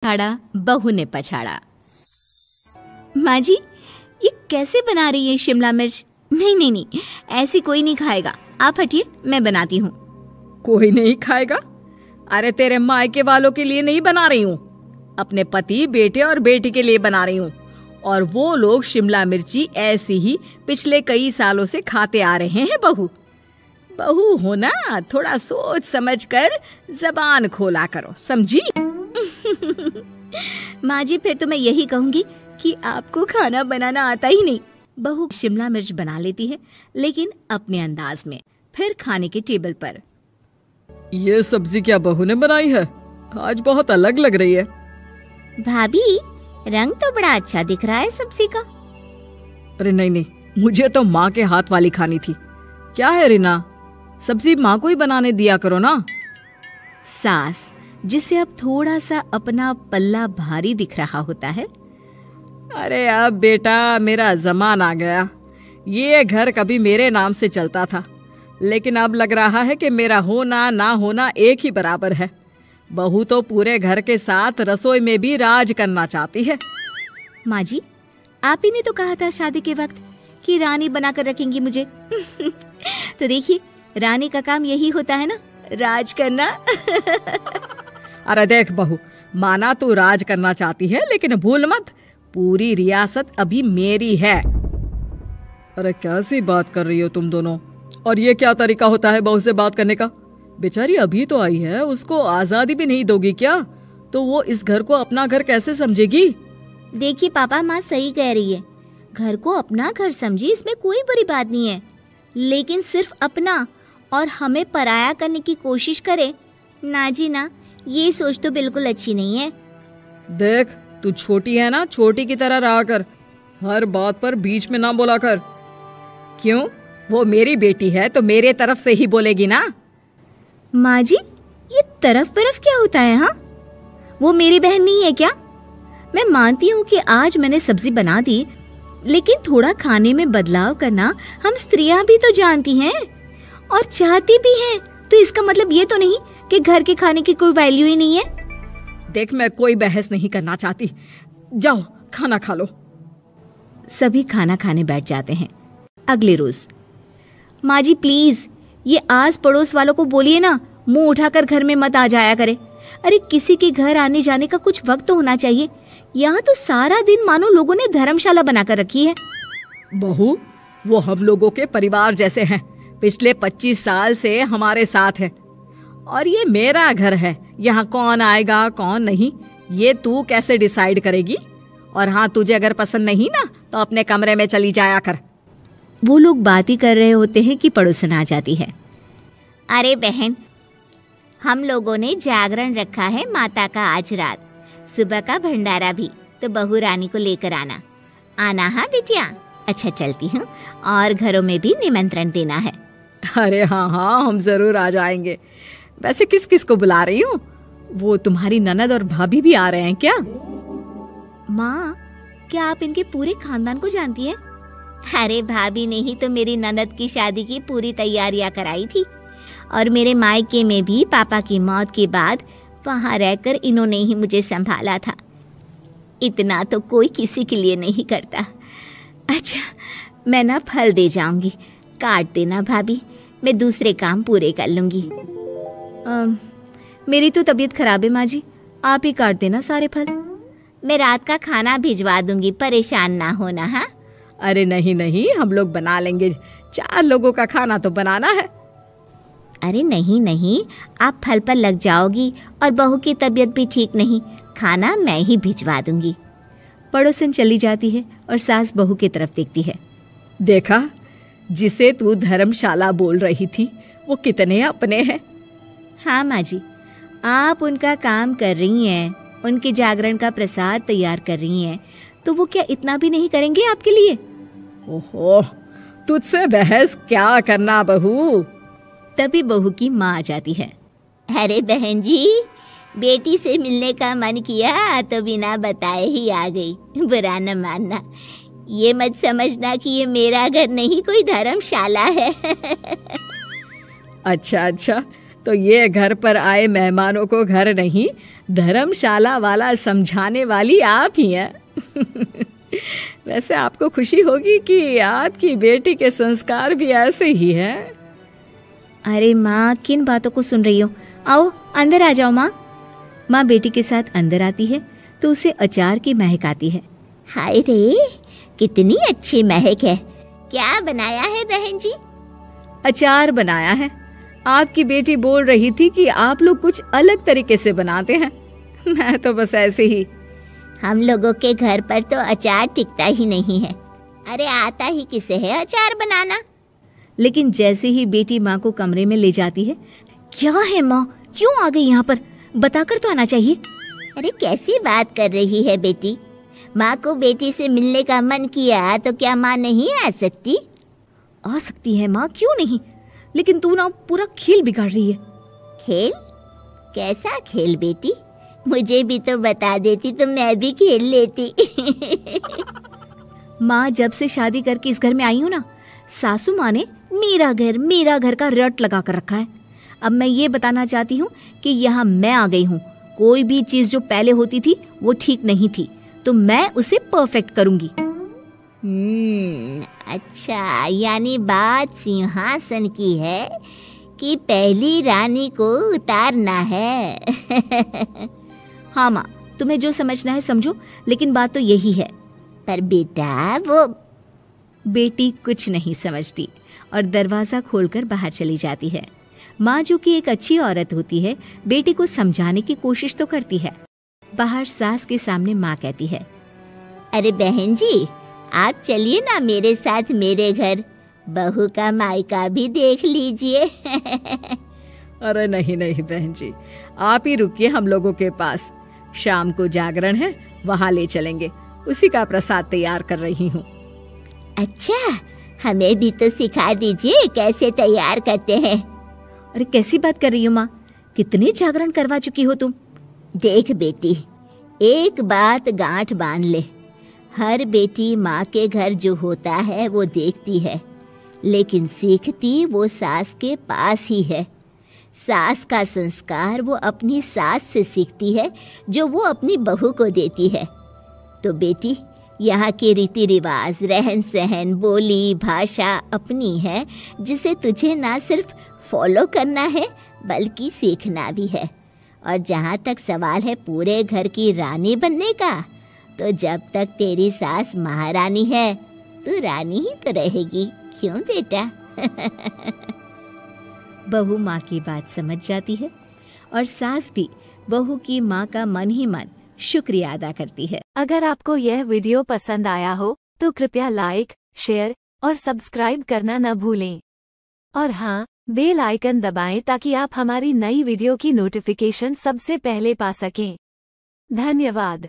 पछाड़ा बहू ने पछाड़ा। माँ जी, ये कैसे बना रही है शिमला मिर्च? नहीं नहीं नहीं, ऐसी कोई नहीं खाएगा। आप हटिए, मैं बनाती हूँ। कोई नहीं खाएगा? अरे तेरे मायके वालों के लिए नहीं बना रही हूँ, अपने पति, बेटे और बेटी के लिए बना रही हूँ। और वो लोग शिमला मिर्ची ऐसी ही पिछले कई सालों से खाते आ रहे हैं। बहू बहू हो ना, थोड़ा सोच समझ कर जबान खोला करो, समझी? माँ जी, फिर तो मैं यही कहूँगी कि आपको खाना बनाना आता ही नहीं। बहू शिमला मिर्च बना लेती है, लेकिन अपने अंदाज में। फिर खाने के टेबल पर, ये सब्जी क्या बहू ने बनाई है? आज बहुत अलग लग रही है। भाभी, रंग तो बड़ा अच्छा दिख रहा है सब्जी का। अरे नहीं नहीं, मुझे तो माँ के हाथ वाली खानी थी। क्या है रीना, सब्जी माँ को ही बनाने दिया करो ना। सास, जिसे अब थोड़ा सा अपना पल्ला भारी दिख रहा होता है। अरे अब बेटा मेरा जमाना आ गया। ये घर कभी मेरे नाम से चलता था, लेकिन अब लग रहा है कि मेरा होना ना होना एक ही बराबर है। बहू तो पूरे घर के साथ रसोई में भी राज करना चाहती है। माँ जी, आप ही ने तो कहा था शादी के वक्त कि रानी बनाकर रखेंगी मुझे। तो देखिए, रानी का काम यही होता है ना, राज करना। अरे देख बहू, माना तू राज करना चाहती है, लेकिन भूल मत, पूरी रियासत अभी मेरी है। अरे कैसी बात कर रही हो तुम दोनों? और ये क्या तरीका होता है बहू से बात करने का? बेचारी अभी तो आई है, उसको आजादी भी नहीं दोगी क्या? तो वो इस घर को अपना घर कैसे समझेगी? देखिए पापा, माँ सही कह रही है। घर को अपना घर समझी, इसमें कोई बुरी बात नहीं है। लेकिन सिर्फ अपना और हमें पराया करने की कोशिश करे ना जी ना, ये सोच तो बिल्कुल अच्छी नहीं है। देख, तू छोटी है ना, छोटी की तरह रहा कर, हर बात पर बीच में ना बोला कर। क्यों? वो मेरी बेटी है तो मेरे तरफ से ही बोलेगी ना। माँ जी, ये तरफ क्या होता है? हाँ, वो मेरी बहन नहीं है क्या? मैं मानती हूँ कि आज मैंने सब्जी बना दी, लेकिन थोड़ा खाने में बदलाव करना हम स्त्रियां भी तो जानती हैं और चाहती भी हैं। तो इसका मतलब ये तो नहीं कि घर के खाने की कोई वैल्यू ही नहीं है। देख, मैं कोई बहस नहीं करना चाहती, जाओ खाना खा लो। सभी खाना खाने बैठ जाते हैं। अगले रोज, माँ जी प्लीज, ये आस पड़ोस वालों को बोलिए ना, मुंह उठाकर घर में मत आ जाया करे। अरे किसी के घर आने जाने का कुछ वक्त तो होना चाहिए। यहाँ तो सारा दिन मानो लोगों ने धर्मशाला बनाकर रखी है। बहू, वो हम लोगों के परिवार जैसे हैं, पिछले 25 साल से हमारे साथ है। और ये मेरा घर है, यहाँ कौन आएगा कौन नहीं, ये तू कैसे डिसाइड करेगी? और हाँ, तुझे अगर पसंद नहीं ना, तो अपने कमरे में चली जाया कर। वो लोग बात ही कर रहे होते हैं कि पड़ोसन आ जाती है। अरे बहन, हम लोगों ने जागरण रखा है माता का आज रात, सुबह का भंडारा भी, तो बहू रानी को लेकर आना। आना हाँ बिटिया? अच्छा चलती हूँ, और घरों में भी निमंत्रण देना है। अरे हाँ हाँ, हम जरूर आ जाएंगे। वैसे किस किस को बुला रही हूँ? वो तुम्हारी ननद और भाभी भी आ रहे हैं क्या? माँ, क्या आप इनके पूरे खानदान को जानती हैं? अरे भाभी ने ही तो मेरी ननद की शादी की पूरी तैयारियां कराई थी, और मेरे मायके में भी पापा की मौत के बाद वहाँ रहकर इन्होंने ही मुझे संभाला था। इतना तो कोई किसी के लिए नहीं करता। अच्छा, मैं ना फल दे जाऊंगी, काट देना भाभी, मैं दूसरे काम पूरे कर लूंगी। मेरी तो तबीयत खराब है माँ जी, आप ही काट देना सारे फल। मैं रात का खाना भिजवा दूंगी, परेशान ना होना। हाँ? अरे नहीं नहीं, हम लोग बना लेंगे, 4 लोगों का खाना तो बनाना है। अरे नहीं नहीं, आप फल पर लग जाओगी, और बहू की तबीयत भी ठीक नहीं, खाना मैं ही भिजवा दूंगी। पड़ोसन चली जाती है और सास बहू की तरफ देखती है। देखा, जिसे तू धर्मशाला बोल रही थी, वो कितने अपने हैं। हाँ माँ जी, आप उनका काम कर रही हैं, उनके जागरण का प्रसाद तैयार कर रही हैं, तो वो क्या इतना भी नहीं करेंगे आपके लिए? ओहो, तुझसे बहस क्या करना बहू। तभी बहू की माँ आ जाती है। अरे बहन जी, बेटी से मिलने का मन किया तो बिना बताए ही आ गई, बुरा न मानना। ये मत समझना कि ये मेरा घर नहीं, कोई धर्मशाला है। अच्छा अच्छा, तो ये घर पर आए मेहमानों को घर नहीं, धर्मशाला वाला समझाने वाली आप ही हैं। वैसे आपको खुशी होगी कि आपकी बेटी के संस्कार भी ऐसे ही हैं। अरे माँ, किन बातों को सुन रही हो? आओ अंदर आ जाओ माँ। माँ बेटी के साथ अंदर आती है तो उसे अचार की महक आती है। हाय रे, कितनी अच्छी महक है। क्या बनाया है बहन जी? अचार बनाया है। आपकी बेटी बोल रही थी कि आप लोग कुछ अलग तरीके से बनाते हैं। मैं तो बस ऐसे ही। हम लोगों के घर पर तो अचार टिकता ही नहीं है। अरे आता ही किसे है अचार बनाना? लेकिन जैसे ही बेटी माँ को कमरे में ले जाती है, क्या है माँ, क्यों आ गई यहाँ पर? बताकर तो आना चाहिए। अरे कैसी बात कर रही है बेटी? माँ को बेटी से मिलने का मन किया तो क्या माँ नहीं आ सकती? आ सकती है माँ, क्यों नहीं, लेकिन तू ना पूरा खेल बिगाड़ रही है। खेल? कैसा खेल बेटी? मुझे भी तो बता देती तो मैं भी खेल लेती। माँ, जब से शादी करके इस घर में आई हूँ ना, सासू माँ ने मेरा घर का रट लगा कर रखा है। अब मैं ये बताना चाहती हूँ कि यहाँ मैं आ गई हूँ। कोई भी चीज जो पहले होती थी वो ठीक नहीं थी, तो मैं उसे परफेक्ट करूंगी। अच्छा, यानी बात सिंहासन की है कि पहली रानी को उतारना है। हाँ माँ, तुम्हें जो समझना है समझो, लेकिन बात तो यही है। पर बेटा वो... बेटी कुछ नहीं समझती और दरवाजा खोलकर बाहर चली जाती है। माँ, जो कि एक अच्छी औरत होती है, बेटी को समझाने की कोशिश तो करती है। बाहर सास के सामने माँ कहती है, अरे बहन जी, आप चलिए ना मेरे साथ मेरे घर, बहू का मायका भी देख लीजिए। अरे नहीं नहीं बहन जी, आप ही रुकिए हम लोगों के पास। शाम को जागरण है, वहाँ ले चलेंगे। उसी का प्रसाद तैयार कर रही हूँ। अच्छा, हमें भी तो सिखा दीजिए कैसे तैयार करते हैं। अरे कैसी बात कर रही हो माँ, कितने जागरण करवा चुकी हो तुम। देख बेटी, एक बात गांठ बांध ले, हर बेटी माँ के घर जो होता है वो देखती है, लेकिन सीखती वो सास के पास ही है। सास का संस्कार वो अपनी सास से सीखती है, जो वो अपनी बहू को देती है। तो बेटी, यहाँ के रीति रिवाज, रहन सहन, बोली भाषा अपनी है, जिसे तुझे ना सिर्फ फॉलो करना है बल्कि सीखना भी है। और जहाँ तक सवाल है पूरे घर की रानी बनने का, तो जब तक तेरी सास महारानी है, तू रानी ही तो रहेगी। क्यों बेटा? बहू माँ की बात समझ जाती है और सास भी बहू की माँ का मन ही मन शुक्रिया अदा करती है। अगर आपको यह वीडियो पसंद आया हो तो कृपया लाइक, शेयर और सब्सक्राइब करना न भूलें। और हाँ, बेल आइकन दबाएं ताकि आप हमारी नई वीडियो की नोटिफिकेशन सबसे पहले पा सकें। धन्यवाद।